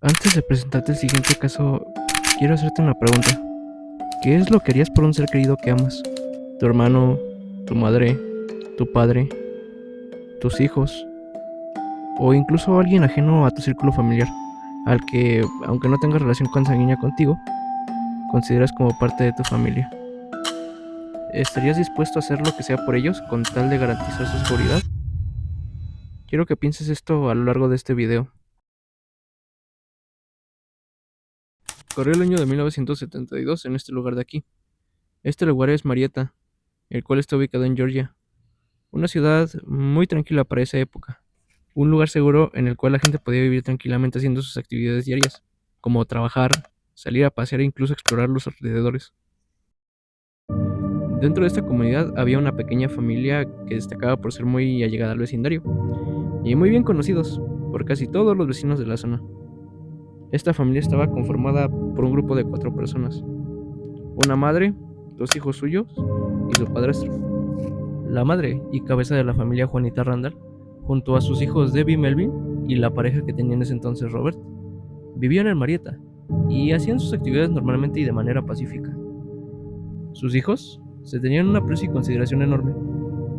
Antes de presentarte el siguiente caso, quiero hacerte una pregunta. ¿Qué es lo que harías por un ser querido que amas? ¿Tu hermano, tu madre, tu padre, tus hijos o incluso alguien ajeno a tu círculo familiar, al que, aunque no tengas relación consanguínea contigo, consideras como parte de tu familia? ¿Estarías dispuesto a hacer lo que sea por ellos con tal de garantizar su seguridad? Quiero que pienses esto a lo largo de este video. Corrió el año de 1972 en este lugar de aquí. Este lugar es Marietta, el cual está ubicado en Georgia, una ciudad muy tranquila para esa época, un lugar seguro en el cual la gente podía vivir tranquilamente haciendo sus actividades diarias, como trabajar, salir a pasear e incluso explorar los alrededores. Dentro de esta comunidad había una pequeña familia que destacaba por ser muy allegada al vecindario y muy bien conocidos por casi todos los vecinos de la zona. Esta familia estaba conformada por un grupo de 4 personas, una madre, 2 hijos suyos y su padrastro. La madre y cabeza de la familia, Juanita Randall, junto a sus hijos Debbie y Melvin y la pareja que tenía en ese entonces, Robert, vivían en Marietta y hacían sus actividades normalmente y de manera pacífica. Sus hijos se tenían un aprecio y consideración enorme.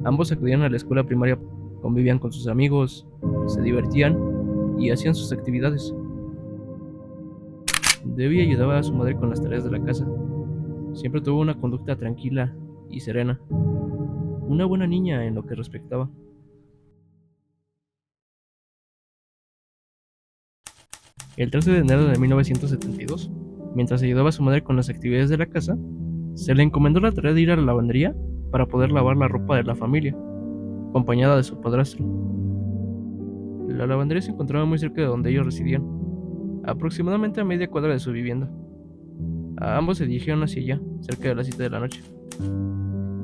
Ambos acudían a la escuela primaria, convivían con sus amigos, se divertían y hacían sus actividades. Debbie ayudaba a su madre con las tareas de la casa. Siempre tuvo una conducta tranquila y serena, una buena niña en lo que respectaba. El 13 de enero de 1972, mientras ayudaba a su madre con las actividades de la casa, se le encomendó la tarea de ir a la lavandería para poder lavar la ropa de la familia, acompañada de su padrastro. La lavandería se encontraba muy cerca de donde ellos residían, aproximadamente a media cuadra de su vivienda. Ambos se dirigieron hacia allá, cerca de las 7 de la noche.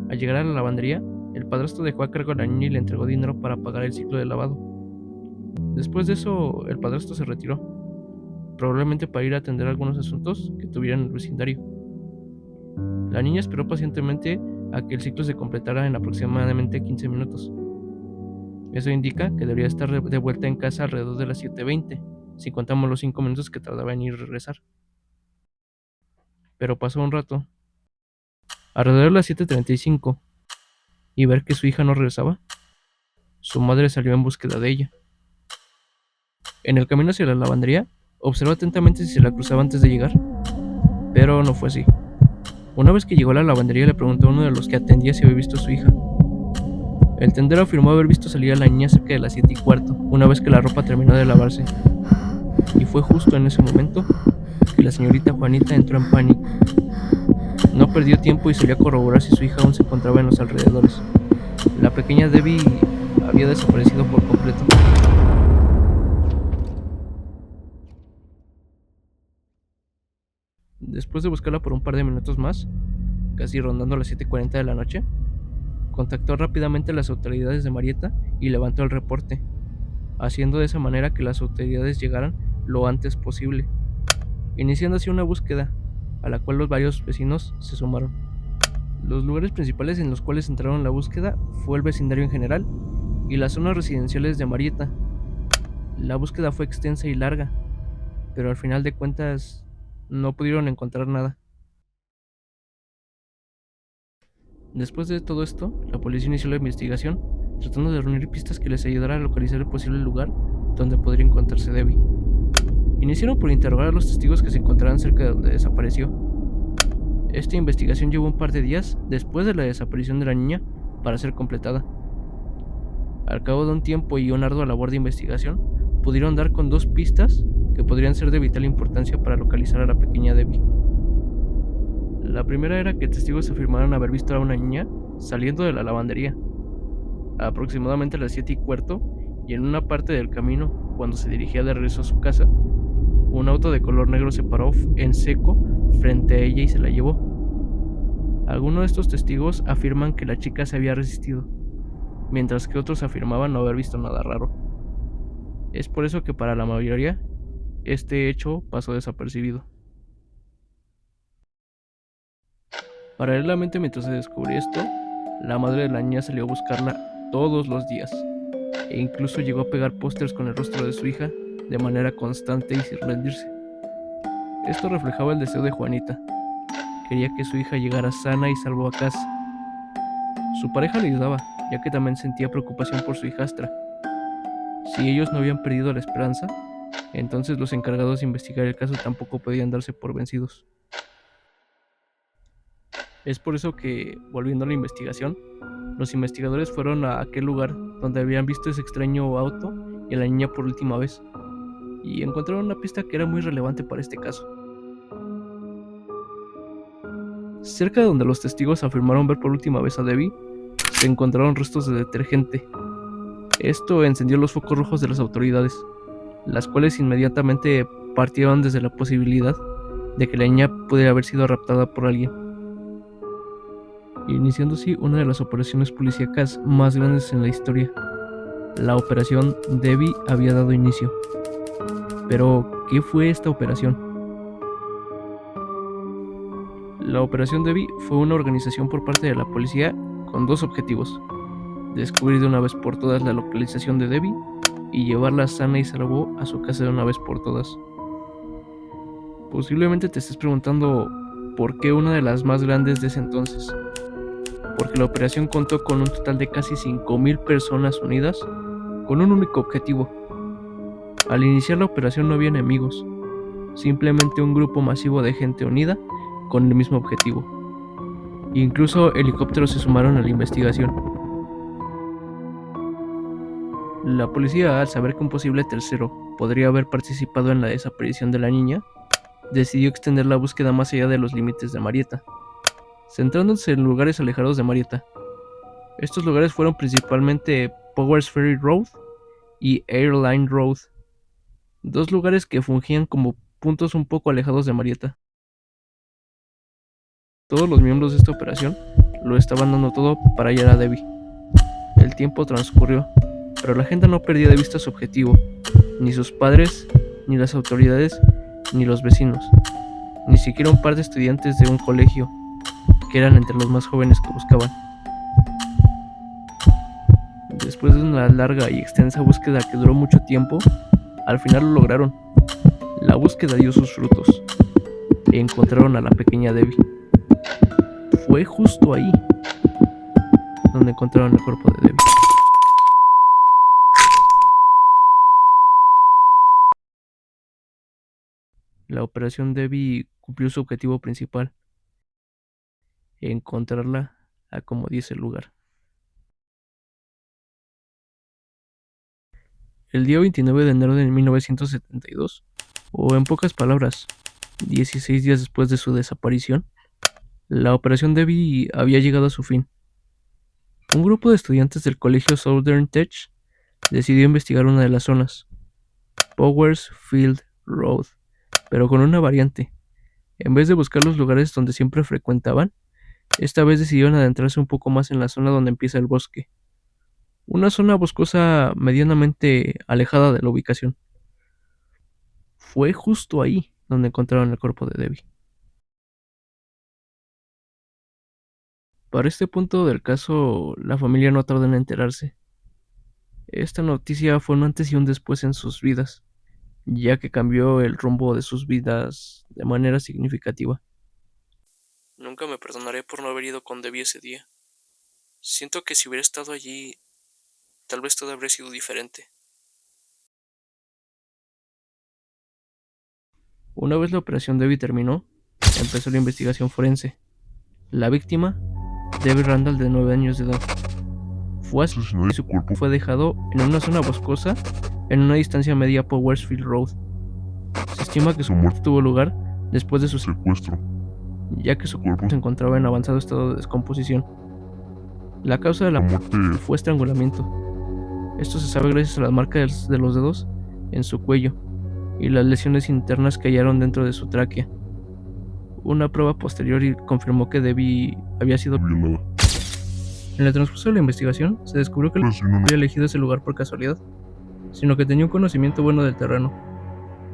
Al llegar a la lavandería, el padrastro dejó a cargo a la niña y le entregó dinero para pagar el ciclo de lavado. Después de eso, el padrastro se retiró, probablemente para ir a atender algunos asuntos que tuvieran en el vecindario. La niña esperó pacientemente a que el ciclo se completara en aproximadamente 15 minutos. Eso indica que debería estar de vuelta en casa alrededor de las 7:20, si contamos los 5 minutos que tardaba en ir y regresar. Pero pasó un rato. Alrededor de las 7:35, y ver que su hija no regresaba, su madre salió en búsqueda de ella. En el camino hacia la lavandería, observó atentamente si se la cruzaba antes de llegar, pero no fue así. Una vez que llegó a la lavandería, le preguntó a uno de los que atendía si había visto a su hija. El tendero afirmó haber visto salir a la niña cerca de las 7:15, una vez que la ropa terminó de lavarse. Y fue justo en ese momento que la señorita Juanita entró en pánico. No perdió tiempo y salió a corroborar si su hija aún se encontraba en los alrededores. La pequeña Debbie había desaparecido por completo. Después de buscarla por un par de minutos más, casi rondando las 7:40 de la noche, contactó rápidamente a las autoridades de Marietta y levantó el reporte, haciendo de esa manera que las autoridades llegaran lo antes posible, iniciando así una búsqueda a la cual los varios vecinos se sumaron. Los lugares principales en los cuales entraron la búsqueda fue el vecindario en general y las zonas residenciales de Marietta. La búsqueda fue extensa y larga, pero al final de cuentas no pudieron encontrar nada. Después de todo esto, la policía inició la investigación, tratando de reunir pistas que les ayudara a localizar el posible lugar donde podría encontrarse Debbie. Iniciaron por interrogar a los testigos que se encontraban cerca de donde desapareció. Esta investigación llevó un par de días después de la desaparición de la niña para ser completada. Al cabo de un tiempo y una ardua labor de investigación, pudieron dar con 2 pistas que podrían ser de vital importancia para localizar a la pequeña Debbie. La primera era que testigos afirmaron haber visto a una niña saliendo de la lavandería, aproximadamente a las 7:15, y en una parte del camino, cuando se dirigía de regreso a su casa, un auto de color negro se paró en seco frente a ella y se la llevó. Algunos de estos testigos afirman que la chica se había resistido, mientras que otros afirmaban no haber visto nada raro. Es por eso que para la mayoría, este hecho pasó desapercibido. Paralelamente, mientras se descubrió esto, la madre de la niña salió a buscarla todos los días, e incluso llegó a pegar pósters con el rostro de su hija de manera constante y sin rendirse. Esto reflejaba el deseo de Juanita. Quería que su hija llegara sana y salvo a casa. Su pareja le ayudaba, ya que también sentía preocupación por su hijastra. Si ellos no habían perdido la esperanza, entonces los encargados de investigar el caso tampoco podían darse por vencidos. Es por eso que, volviendo a la investigación, los investigadores fueron a aquel lugar donde habían visto ese extraño auto y a la niña por última vez, y encontraron una pista que era muy relevante para este caso. Cerca de donde los testigos afirmaron ver por última vez a Debbie, se encontraron restos de detergente. Esto encendió los focos rojos de las autoridades, las cuales inmediatamente partieron desde la posibilidad de que la niña pudiera haber sido raptada por alguien, iniciando así una de las operaciones policíacas más grandes en la historia. La operación Debbie había dado inicio. Pero, ¿qué fue esta operación? La operación Debbie fue una organización por parte de la policía con dos objetivos: descubrir de una vez por todas la localización de Debbie y llevarla sana y salvo a su casa de una vez por todas. Posiblemente te estés preguntando por qué una de las más grandes de ese entonces. Porque la operación contó con un total de casi 5,000 personas unidas con un único objetivo. Al iniciar la operación no había enemigos, simplemente un grupo masivo de gente unida con el mismo objetivo. Incluso helicópteros se sumaron a la investigación. La policía, al saber que un posible tercero podría haber participado en la desaparición de la niña, decidió extender la búsqueda más allá de los límites de Marietta, centrándose en lugares alejados de Marietta. Estos lugares fueron principalmente Powers Ferry Road y Airline Road, dos lugares que fungían como puntos un poco alejados de Marietta. Todos los miembros de esta operación lo estaban dando todo para hallar a Debbie. El tiempo transcurrió, pero la gente no perdía de vista su objetivo, ni sus padres, ni las autoridades, ni los vecinos, ni siquiera un par de estudiantes de un colegio, que eran entre los más jóvenes que buscaban. Después de una larga y extensa búsqueda que duró mucho tiempo, al final lo lograron. La búsqueda dio sus frutos e encontraron a la pequeña Debbie. Fue justo ahí donde encontraron el cuerpo de Debbie. La operación Debbie cumplió su objetivo principal: encontrarla a como dice el lugar. El día 29 de enero de 1972, o en pocas palabras, 16 días después de su desaparición, la operación Debbie había llegado a su fin. Un grupo de estudiantes del colegio Southern Tech decidió investigar una de las zonas, Powers Field Road, pero con una variante. En vez de buscar los lugares donde siempre frecuentaban, esta vez decidieron adentrarse un poco más en la zona donde empieza el bosque. Una zona boscosa medianamente alejada de la ubicación. Fue justo ahí donde encontraron el cuerpo de Debbie. Para este punto del caso, la familia no tardó en enterarse. Esta noticia fue un antes y un después en sus vidas, ya que cambió el rumbo de sus vidas de manera significativa. Nunca me perdonaré por no haber ido con Debbie ese día. Siento que si hubiera estado allí, tal vez todo habría sido diferente. Una vez la operación Debbie terminó, empezó la investigación forense. La víctima, Debbie Randall, de 9 años de edad, fue asesinado y su cuerpo fue dejado en una zona boscosa en una distancia media a Powersfield Road. Se estima que su muerte tuvo lugar después de su secuestro, ya que su cuerpo se encontraba en avanzado estado de descomposición. La causa de la muerte fue estrangulamiento. Esto se sabe gracias a las marcas de los dedos en su cuello y las lesiones internas que hallaron dentro de su tráquea. Una prueba posterior confirmó que Debbie había sido violada. En el transcurso de la investigación, se descubrió que no había elegido ese lugar por casualidad, sino que tenía un conocimiento bueno del terreno,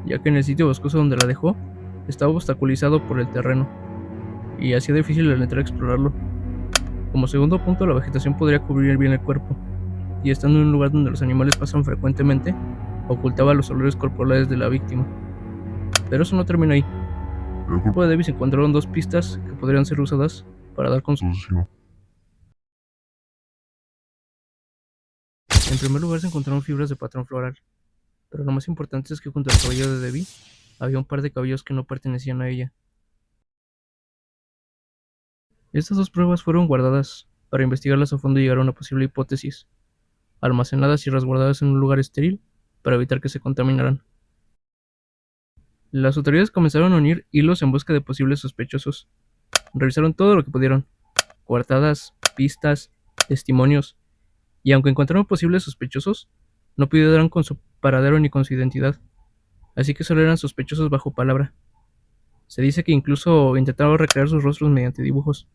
ya que en el sitio boscoso donde la dejó, estaba obstaculizado por el terreno, y hacía difícil el entrar a explorarlo. Como segundo punto, la vegetación podría cubrir bien el cuerpo, y estando en un lugar donde los animales pasan frecuentemente, ocultaba los olores corporales de la víctima. Pero eso no terminó ahí. En el cuerpo de Debbie se encontraron 2 pistas que podrían ser usadas para dar con su asesino. En primer lugar se encontraron fibras de patrón floral, pero lo más importante es que junto al cabello de Debbie había un par de cabellos que no pertenecían a ella. Estas 2 pruebas fueron guardadas para investigarlas a fondo y llegar a una posible hipótesis, almacenadas y resguardadas en un lugar estéril para evitar que se contaminaran. Las autoridades comenzaron a unir hilos en busca de posibles sospechosos. Revisaron todo lo que pudieron: coartadas, pistas, testimonios, y aunque encontraron posibles sospechosos, no pudieron con su paradero ni con su identidad, así que solo eran sospechosos bajo palabra. Se dice que incluso intentaron recrear sus rostros mediante dibujos,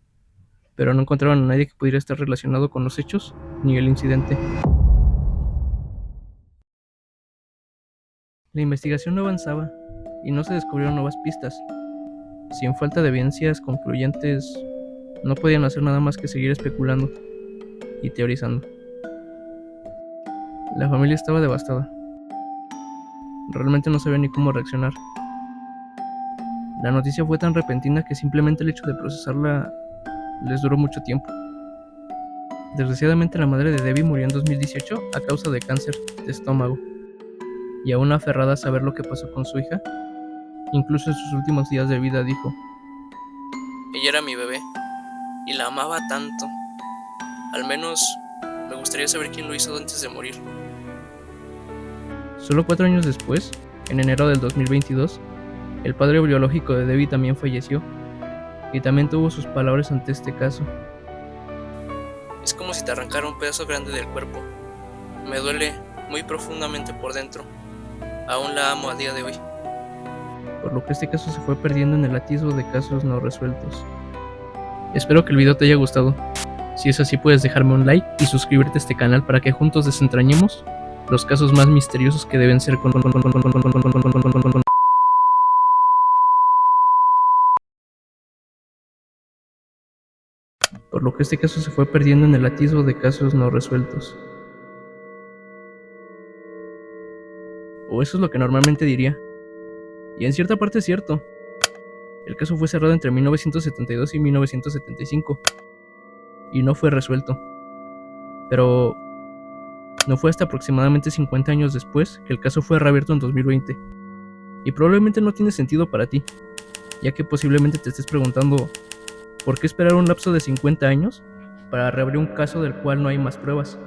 pero no encontraron a nadie que pudiera estar relacionado con los hechos ni el incidente. La investigación no avanzaba y no se descubrieron nuevas pistas. Sin falta de evidencias concluyentes, no podían hacer nada más que seguir especulando y teorizando. La familia estaba devastada. Realmente no sabía ni cómo reaccionar. La noticia fue tan repentina que simplemente el hecho de procesarla les duró mucho tiempo. Desgraciadamente la madre de Debbie murió en 2018 a causa de cáncer de estómago, y aún aferrada a saber lo que pasó con su hija, incluso en sus últimos días de vida dijo: "Ella era mi bebé y la amaba tanto. Al menos me gustaría saber quién lo hizo antes de morir". Solo 4 años después, en enero del 2022, el padre biológico de Debbie también falleció, y también tuvo sus palabras ante este caso. "Es como si te arrancara un pedazo grande del cuerpo. Me duele muy profundamente por dentro. Aún la amo a día de hoy". Por lo que este caso se fue perdiendo en el atisbo de casos no resueltos. Espero que el video te haya gustado. Si es así, puedes dejarme un like y suscribirte a este canal para que juntos desentrañemos los casos más misteriosos que deben ser por lo que este caso se fue perdiendo en el atisbo de casos no resueltos. O eso es lo que normalmente diría. Y en cierta parte es cierto. El caso fue cerrado entre 1972 y 1975 y no fue resuelto. Pero no fue hasta aproximadamente 50 años después que el caso fue reabierto en 2020. Y probablemente no tiene sentido para ti, ya que posiblemente te estés preguntando ¿por qué esperar un lapso de 50 años para reabrir un caso del cual no hay más pruebas?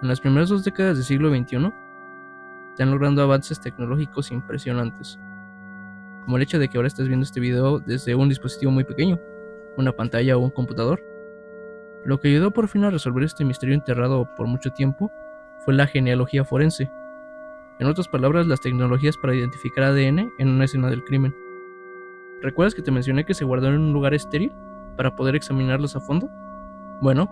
En las primeras 2 décadas del siglo XXI, están logrando avances tecnológicos impresionantes, como el hecho de que ahora estés viendo este video desde un dispositivo muy pequeño, una pantalla o un computador. Lo que ayudó por fin a resolver este misterio enterrado por mucho tiempo fue la genealogía forense. En otras palabras, las tecnologías para identificar ADN en una escena del crimen. ¿Recuerdas que te mencioné que se guardaron en un lugar estéril para poder examinarlos a fondo? Bueno,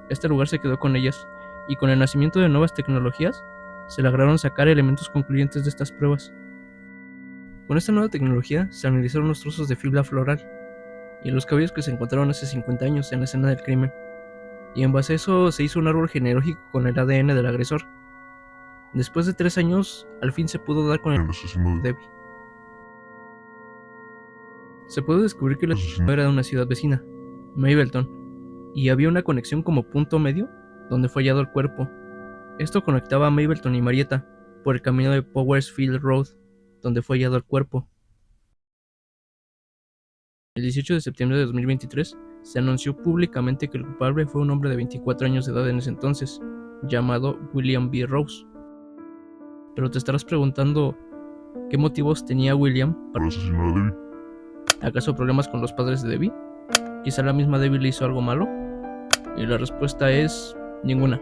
este lugar se quedó con ellas, y con el nacimiento de nuevas tecnologías, se lograron sacar elementos concluyentes de estas pruebas. Con esta nueva tecnología se analizaron los trozos de fibra floral y los cabellos que se encontraron hace 50 años en la escena del crimen, y en base a eso se hizo un árbol genealógico con el ADN del agresor. Después de 3 años, al fin se pudo dar con el asesino de Debbie. Se pudo descubrir que el asesino era de una ciudad vecina, Mableton, y había una conexión como punto medio donde fue hallado el cuerpo. Esto conectaba a Mableton y Marietta por el camino de Powers Field Road, donde fue hallado el cuerpo. El 18 de septiembre de 2023 se anunció públicamente que el culpable fue un hombre de 24 años de edad en ese entonces, llamado William B. Rose. Pero te estarás preguntando, ¿qué motivos tenía William para asesinar a Debbie? ¿Acaso problemas con los padres de Debbie? ¿Quizá la misma Debbie le hizo algo malo? Y la respuesta es ninguna.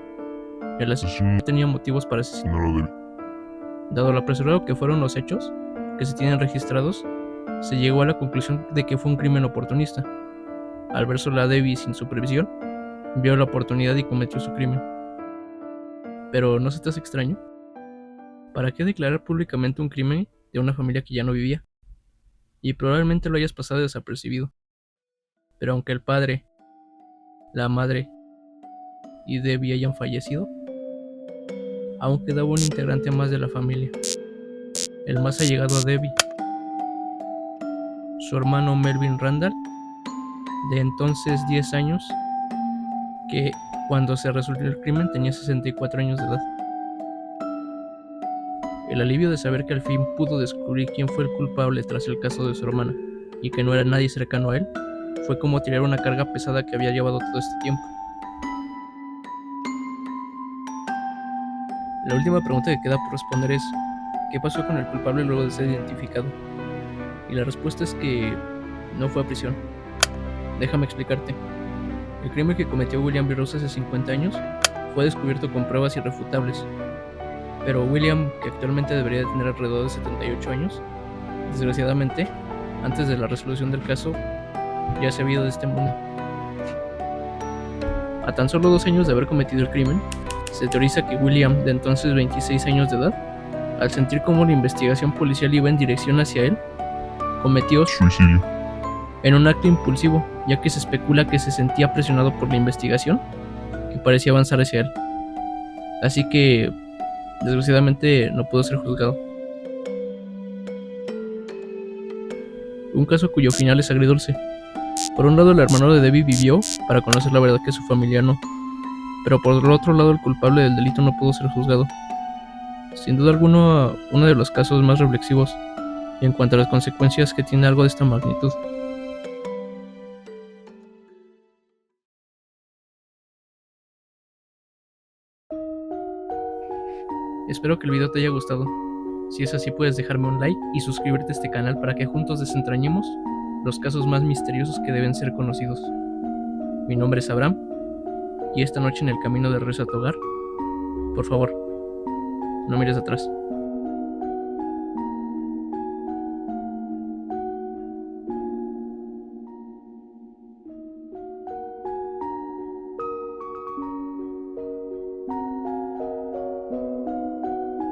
El asesino no tenía motivos para asesinar a Debbie. Dado lo apresurado que fueron los hechos que se tienen registrados, se llegó a la conclusión de que fue un crimen oportunista. Al ver sola a Debbie sin supervisión, vio la oportunidad y cometió su crimen. Pero ¿no se te hace extraño? ¿Para qué declarar públicamente un crimen de una familia que ya no vivía? Y probablemente lo hayas pasado desapercibido. Pero aunque el padre, la madre y Debbie hayan fallecido, aún quedaba un integrante más de la familia, el más allegado a Debbie, su hermano Melvin Randall, de entonces 10 años, que cuando se resolvió el crimen tenía 64 años de edad. El alivio de saber que al fin pudo descubrir quién fue el culpable tras el caso de su hermana, y que no era nadie cercano a él, fue como tirar una carga pesada que había llevado todo este tiempo. La última pregunta que queda por responder es: ¿qué pasó con el culpable luego de ser identificado? Y la respuesta es que no fue a prisión. Déjame explicarte. El crimen que cometió William B. Rose hace 50 años fue descubierto con pruebas irrefutables, pero William, que actualmente debería de tener alrededor de 78 años, desgraciadamente, antes de la resolución del caso, ya se había ido de este mundo. A tan solo 2 años de haber cometido el crimen, se teoriza que William, de entonces 26 años de edad, al sentir cómo la investigación policial iba en dirección hacia él, cometió suicidio en un acto impulsivo, ya que se especula que se sentía presionado por la investigación que parecía avanzar hacia él. Así que, desgraciadamente, no pudo ser juzgado. Un caso cuyo final es agridulce. Por un lado, el hermano de Debbie vivió para conocer la verdad que su familia no, pero por el otro lado, el culpable del delito no pudo ser juzgado. Sin duda alguna, uno de los casos más reflexivos en cuanto a las consecuencias que tiene algo de esta magnitud. Espero que el video te haya gustado. Si es así, puedes dejarme un like y suscribirte a este canal para que juntos desentrañemos los casos más misteriosos que deben ser conocidos. Mi nombre es Abraham, y esta noche en el camino de regreso a tu hogar, por favor, no mires atrás.